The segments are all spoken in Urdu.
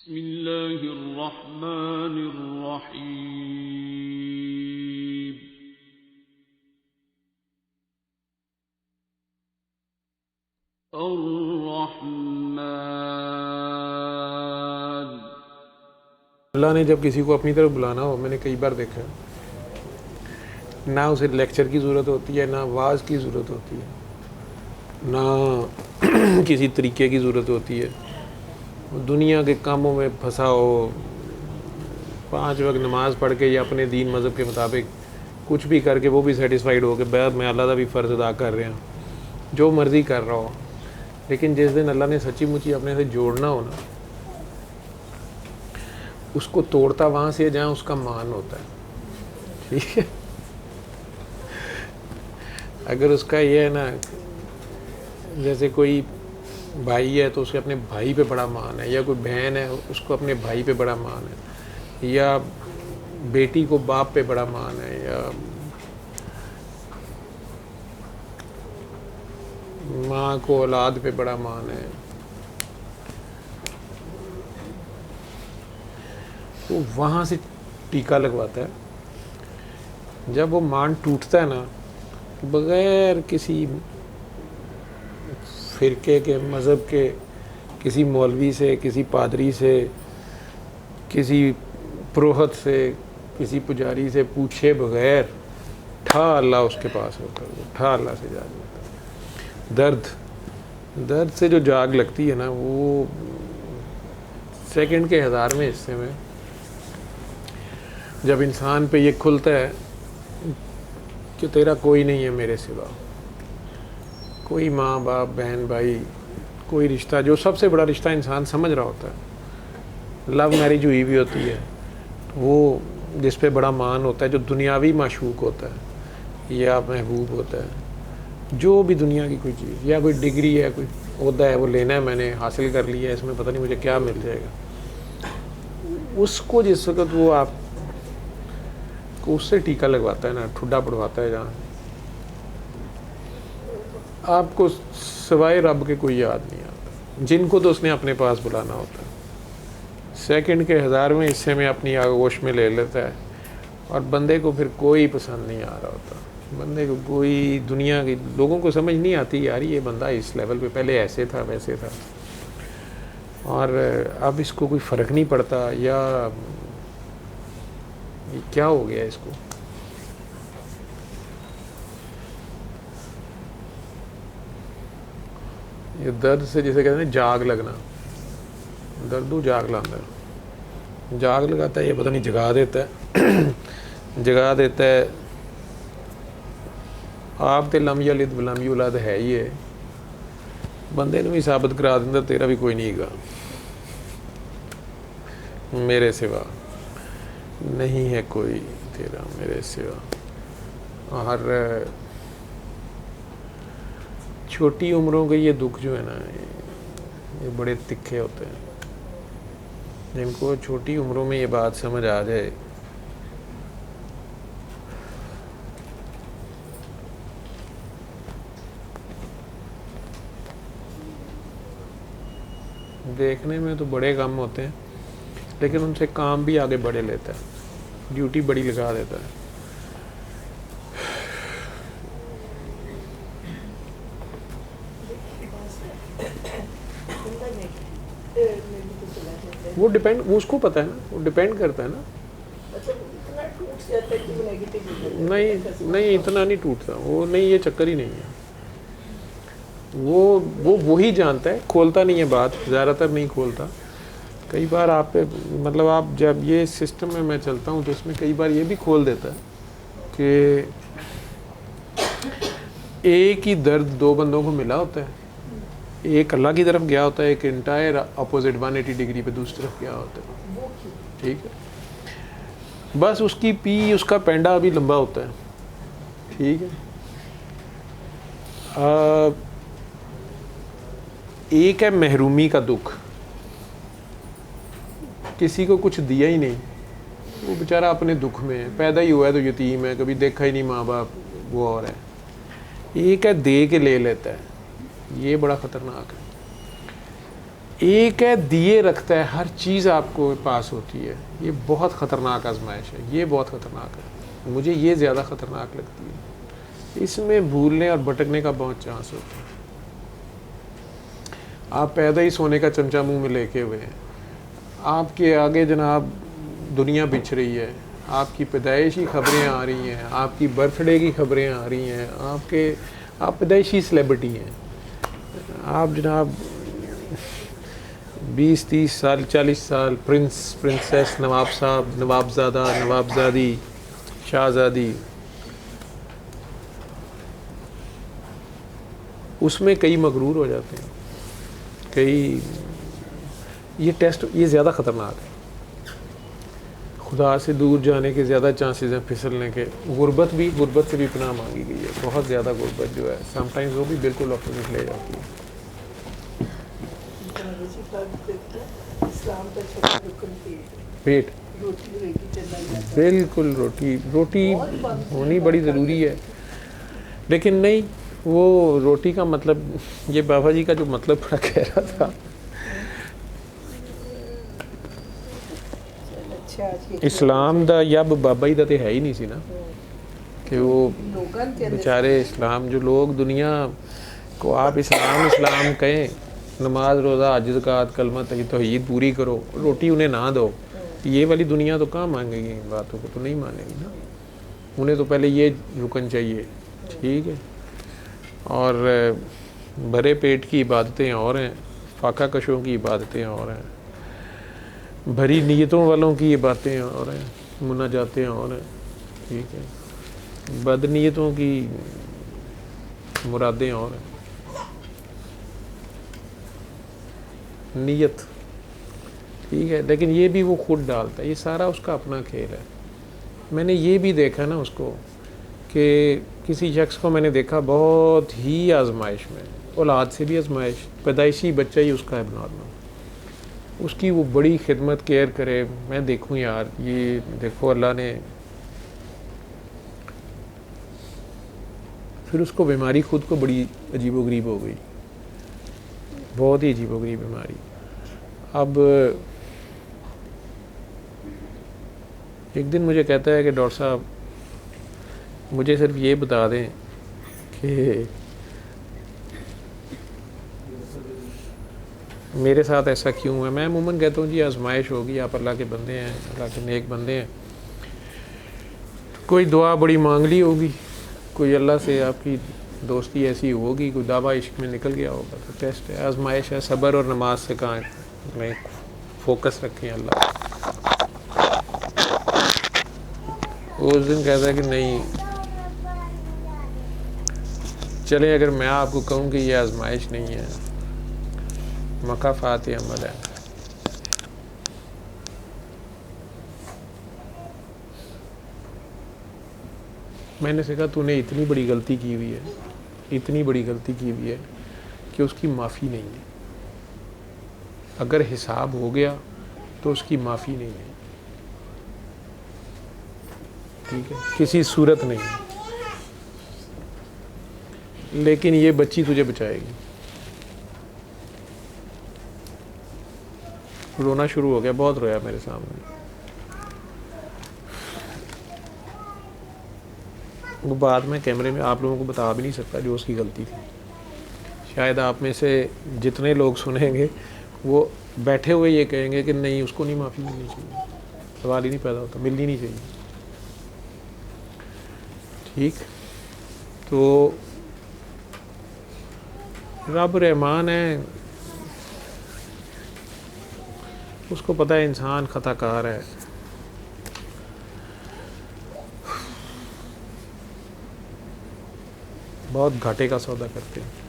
بسم اللہ الرحمن الرحیم الرحمن۔ اللہ نے جب کسی کو اپنی طرف بلانا ہو، میں نے کئی بار دیکھا ہے، نہ اسے لیکچر کی ضرورت ہوتی ہے، نہ واز کی ضرورت ہوتی ہے، نہ کسی طریقے کی ضرورت ہوتی ہے۔ دنیا کے کاموں میں پھنسا ہو، 5 وقت نماز پڑھ کے یا اپنے دین مذہب کے مطابق کچھ بھی کر کے وہ بھی سیٹسفائیڈ ہو کہ بعد میں اللہ کا بھی فرض ادا کر رہے ہیں، جو مرضی کر رہا ہو، لیکن جس دن اللہ نے سچی مچی اپنے سے جوڑنا ہو نا، اس کو توڑتا وہاں سے جہاں اس کا مان ہوتا ہے، ٹھیک ہے۔ اگر اس کا یہ ہے نا، جیسے کوئی بھائی ہے تو اس کے اپنے بھائی پہ بڑا مان ہے، یا کوئی بہن ہے اس کو اپنے بھائی پہ بڑا مان ہے، یا بیٹی کو باپ پہ بڑا مان ہے، یا ماں کو اولاد پہ بڑا مان ہے، وہ وہاں سے ٹیکا لگواتا ہے۔ جب وہ مان ٹوٹتا ہے نا، بغیر کسی فرقے کے، مذہب کے، کسی مولوی سے، کسی پادری سے، کسی پروہت سے، کسی پجاری سے پوچھے بغیر ٹھا اللہ اس کے پاس ہوتا ہے، ٹھا اللہ سے جاگ لیتا ہے۔ درد سے جو جاگ لگتی ہے نا، وہ سیکنڈ کے 1000ویں حصے میں جب انسان پہ یہ کھلتا ہے کہ تیرا کوئی نہیں ہے میرے سوا، کوئی ماں باپ بہن بھائی، کوئی رشتہ، جو سب سے بڑا رشتہ انسان سمجھ رہا ہوتا ہے، لو میرج ہوئی بھی ہوتی ہے، وہ جس پہ بڑا مان ہوتا ہے، جو دنیاوی معشوق ہوتا ہے یا محبوب ہوتا ہے، جو بھی دنیا کی کوئی چیز، یا کوئی ڈگری ہے، کوئی عہدہ ہے، وہ لینا ہے، میں نے حاصل کر لیا ہے، اس میں پتہ نہیں مجھے کیا مل جائے گا، اس کو جس وقت وہ آپ کو اس سے ٹیکا لگواتا ہے نا، ٹھڈا پڑواتا ہے، جہاں آپ کو سوائے رب کے کوئی یاد نہیں آتا، جن کو تو اس نے اپنے پاس بلانا ہوتا ہے، سیکنڈ کے 1000ویں حصے میں اپنی آغوش میں لے لیتا ہے، اور بندے کو پھر کوئی پسند نہیں آ رہا ہوتا، بندے کو کوئی، دنیا کی لوگوں کو سمجھ نہیں آتی یار یہ بندہ اس لیول پہ پہلے ایسے تھا ویسے تھا، اور اب اس کو کوئی فرق نہیں پڑتا، یا یہ کیا ہو گیا اس کو۔ یہ درد سے جسے کہتے ہیں جاگ لگنا، دردو جاگ لاندہ، جاگ لگاتا ہے، یہ پتہ نہیں جگا دیتا ہے جگا دیتا ہے۔ آپ تے لم یلد ولم یولد ہے ہی ہے، بندے نے بھی ثابت کرا دیتا تیرا بھی کوئی نہیں گا میرے سوا، نہیں ہے کوئی تیرا میرے سوا۔ اور چھوٹی عمروں کے یہ دکھ جو ہے نا، یہ بڑے تکھے ہوتے ہیں، جن کو چھوٹی عمروں میں یہ بات سمجھ آ جائے دیکھنے میں تو بڑے کام ہوتے ہیں، لیکن ان سے کام بھی آگے بڑھے لیتا ہے، ڈیوٹی بڑی لگا دیتا ہے۔ وہ ڈیپینڈ، اس کو پتہ ہے نا، وہ ڈیپینڈ کرتا ہے نا، نہیں اتنا نہیں ٹوٹتا وہ، نہیں یہ چکر ہی نہیں ہے، وہ وہی جانتا ہے، کھولتا نہیں ہے بات، زیادہ تر نہیں کھولتا۔ کئی بار آپ پہ مطلب آپ جب یہ سسٹم میں چلتا ہوں تو اس میں کئی بار یہ بھی کھول دیتا ہے کہ ایک ہی درد 2 بندوں کو ملا ہوتا ہے، ایک اللہ کی طرف گیا ہوتا ہے، ایک انٹائر اپوزٹ 180 ڈگری پہ دوسری طرف گیا ہوتا ہے، ٹھیک ہے، بس اس کی پی، اس کا پینڈا ابھی لمبا ہوتا ہے، ٹھیک ہے۔ ایک ہے محرومی کا دکھ، کسی کو کچھ دیا ہی نہیں، وہ بیچارہ اپنے دکھ میں ہے، پیدا ہی ہوا ہے تو یتیم ہے، کبھی دیکھا ہی نہیں ماں باپ، وہ اور ہے۔ ایک ہے دے کے لے لیتا ہے، یہ بڑا خطرناک ہے۔ ایک ہے دیے رکھتا ہے، ہر چیز آپ کو پاس ہوتی ہے. یہ بہت خطرناک آزمائش ہے، یہ بہت خطرناک ہے. مجھے یہ زیادہ خطرناک لگتی ہے. اس میں بھولنے اور بھٹکنے کا بہت چانس ہوتا ہے. آپ پیدا ہی سونے کا چمچہ منہ میں لے کے ہوئے ہیں. آپ کے آگے جناب دنیا بچھ رہی ہے. آپ کی پیدائشی خبریں آ رہی ہیں، آپ کی برتھ ڈے کی خبریں آ رہی ہیں، آپ پیدائشی سیلیبریٹی ہیں. آپ جناب 20-30 سال 40 سال پرنسس، نواب صاحب، نوابزادہ، نوابزادی، شہزادی. اس میں کئی مغرور ہو جاتے ہیں. کئی یہ ٹیسٹ یہ زیادہ خطرناک ہے. خدا سے دور جانے کے زیادہ چانسز ہیں پھسلنے کے. غربت سے بھی پناہ مانگی گئی ہے. بہت زیادہ غربت جو ہے سم ٹائمز وہ بھی بالکل اپوزٹ لے جاتی ہے. پیٹ بالکل روٹی ہونی بڑی ضروری ہے. لیکن نہیں، وہ روٹی کا مطلب یہ بابا جی کا جو مطلب تھوڑا کہہ رہا تھا، اسلام دا یب بابا جی دا تے ہے ہی نہیں سی نا، کہ وہ بیچارے اسلام جو لوگ دنیا کو آپ اسلام کہیں، نماز روزہ حج زکوٰۃ کلمہ توحید پوری کرو، روٹی انہیں نہ دو. یہ والی دنیا تو کہاں مانگے گی، ان باتوں کو تو نہیں مانے گی نا. انہیں تو پہلے یہ رکن چاہیے. ٹھیک ہے. اور بھرے پیٹ کی عبادتیں اور ہیں، فاقہ کشوں کی عبادتیں اور ہیں، بھری نیتوں والوں کی یہ باتیں اور ہیں، مناجاتیں اور ہیں. ٹھیک ہے. بد نیتوں کی مرادیں اور ہیں. نیت ٹھیک ہے، لیکن یہ بھی وہ خود ڈالتا ہے. یہ سارا اس کا اپنا کھیل ہے. میں نے یہ بھی دیکھا نا اس کو، کہ کسی شخص کو میں نے دیکھا بہت ہی آزمائش میں، اولاد سے بھی آزمائش، پیدائشی بچہ ہی اس کا ہے نارمل، اس کی وہ بڑی خدمت کیئر کرے. میں دیکھوں یار یہ دیکھو اللہ نے، پھر اس کو بیماری خود کو بڑی عجیب و غریب ہو گئی، بہت ہی عجیب و غریب بیماری. اب ایک دن مجھے کہتا ہے کہ ڈاکٹر صاحب مجھے صرف یہ بتا دیں کہ میرے ساتھ ایسا کیوں ہے. میں عموماً کہتا ہوں جی آزمائش ہوگی، آپ اللہ کے بندے ہیں، اللہ کے نیک بندے ہیں، کوئی دعا بڑی مانگ لی ہوگی، کوئی اللہ سے آپ کی دوستی ایسی ہوگی، کوئی دعویٰ عشق میں نکل گیا ہوگا، تو ٹیسٹ ہے، آزمائش ہے. صبر اور نماز سے کہاں میں فوکس رکھیں اللہ. اس دن کہتا ہے کہ نہیں چلیں، اگر میں آپ کو کہوں کہ یہ آزمائش نہیں ہے، مکافات عمل ہے. میں نے سے کہا تو نے اتنی بڑی غلطی کی ہوئی ہے، اتنی بڑی غلطی کی ہوئی ہے کہ اس کی معافی نہیں ہے. اگر حساب ہو گیا تو اس کی معافی نہیں ہے. ٹھیک ہے، کسی صورت نہیں ہے. لیکن یہ بچی تجھے بچائے گی. رونا شروع ہو گیا، بہت رویا میرے سامنے. وہ بعد میں کیمرے میں آپ لوگوں کو بتا بھی نہیں سکتا جو اس کی غلطی تھی. شاید آپ میں سے جتنے لوگ سنیں گے وہ بیٹھے ہوئے یہ کہیں گے کہ نہیں اس کو نہیں معافی ملنی چاہیے، سوال ہی نہیں پیدا ہوتا، ملنی نہیں چاہیے. ٹھیک. تو رب رحمان ہے، اس کو پتہ ہے انسان خطا کار ہے. بہت گھاٹے کا سودا کرتے ہیں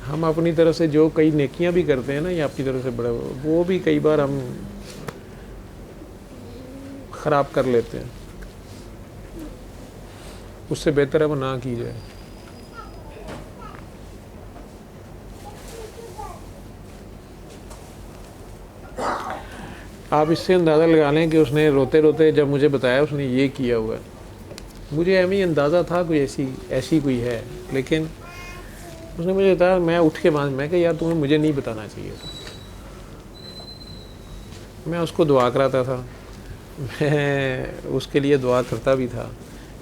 ہم اپنی طرف سے. جو کئی نیکیاں بھی کرتے ہیں نا یہ اپنی طرف سے بڑے، وہ بھی کئی بار ہم خراب کر لیتے ہیں. اس سے بہتر ہے وہ نہ کی جائے. آپ اس سے اندازہ لگا لیں کہ اس نے روتے روتے جب مجھے بتایا اس نے یہ کیا ہوا ہے، مجھے ایم ہی اندازہ تھا کوئی ایسی کوئی ہے، لیکن اس نے مجھے بتایا, میں اٹھ کے باندھ, میں کہ یار تمہیں مجھے نہیں بتانا چاہیے تھا. میں اس کو دعا کراتا تھا, میں اس کے لیے دعا کرتا بھی تھا.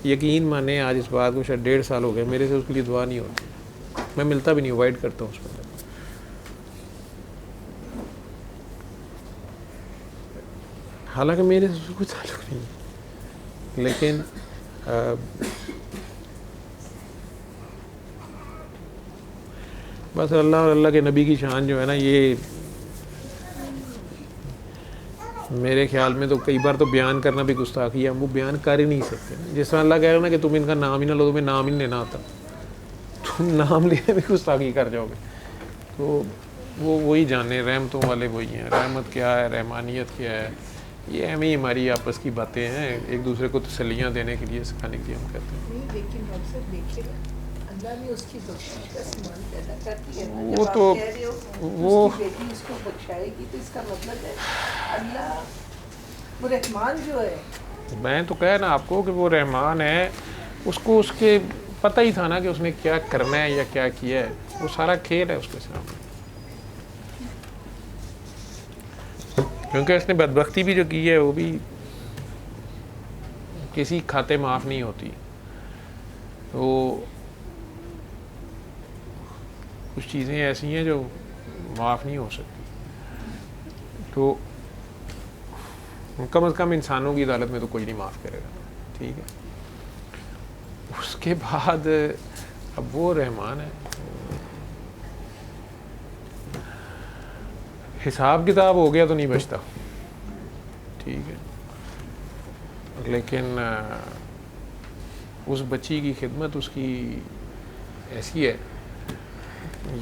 یقین مانے آج اس بات کو شاید 1.5 سال ہو گئے, میرے سے اس کے لیے دعا نہیں ہوتی, میں ملتا بھی نہیں, اوائڈ کرتا ہوں اس کو. حالانکہ میرے سے اس کو کوئی تعلق نہیں ہے, لیکن بس اللہ اور اللہ کے نبی کی شان جو ہے نا, یہ میرے خیال میں تو کئی بار تو بیان کرنا بھی گستاخی ہے, ہم وہ بیان کر ہی نہیں سکتے. جس طرح اللہ کہہ رہا ہے نا کہ تم ان کا نام ہی نہ لو, تمہیں نام ہی لینا آتا, تم نام لینے میں گستاخی کر جاؤ گے. تو وہ وہی جانے, رحمتوں والے وہی ہیں. رحمت کیا ہے, رحمانیت کیا ہے, یہ ایم ہی ہماری آپس کی باتیں ہیں, ایک دوسرے کو تسلیاں دینے کے لیے, سکھانے کے لیے ہم کہتے ہیں. لیکن ہم سب دیکھے اللہ نے اس کی بخشش کا سامان پیدا کر دیا. وہ تو وہ اس کی بیٹی اس کو بخشائے گی, تو اس کا مطلب ہے اللہ وہ رحمان جو ہے. میں تو کہہ نا آپ کو کہ وہ رحمان ہے, اس کو اس کے پتہ ہی تھا نا کہ اس نے کیا کرنا ہے یا کیا کیا ہے. وہ سارا کھیل ہے اس کے سامنے, کیونکہ اس نے بدبختی بھی جو کی ہے وہ بھی کسی کھاتے معاف نہیں ہوتی. وہ کچھ چیزیں ایسی ہیں جو معاف نہیں ہو سکتی. تو کم از کم انسانوں کی عدالت میں تو کوئی نہیں معاف کرے گا, ٹھیک ہے. اس کے بعد اب وہ رحمان ہے, حساب کتاب ہو گیا تو نہیں بچتا, ٹھیک ہے. لیکن اس بچی کی خدمت اس کی ایسی ہے,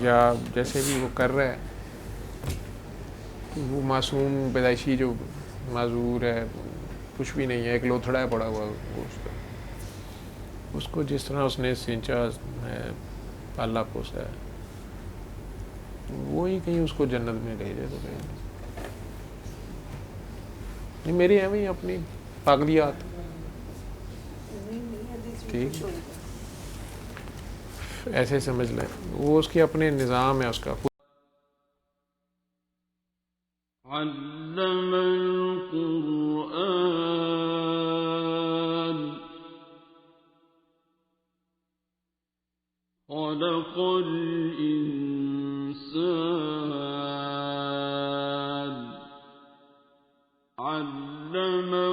یا جیسے بھی وہ کر رہا ہے, وہ معصوم پیدائشی جو معذور ہے, کچھ بھی نہیں ہے, ایک لوتھڑا ہے پڑا ہوا گوشت, اس کو جس طرح اس نے سینچا ہے, پالا پوسا ہے, وہی کہیں اس کو جنت میں لے جائے تو کہیں. یہ میری ایم ہی اپنی پاگلیات, ٹھیک, ایسے سمجھ لیں. وہ اس کے اپنے نظام ہے اس کا. علم القرآن خلق الإنسان علمه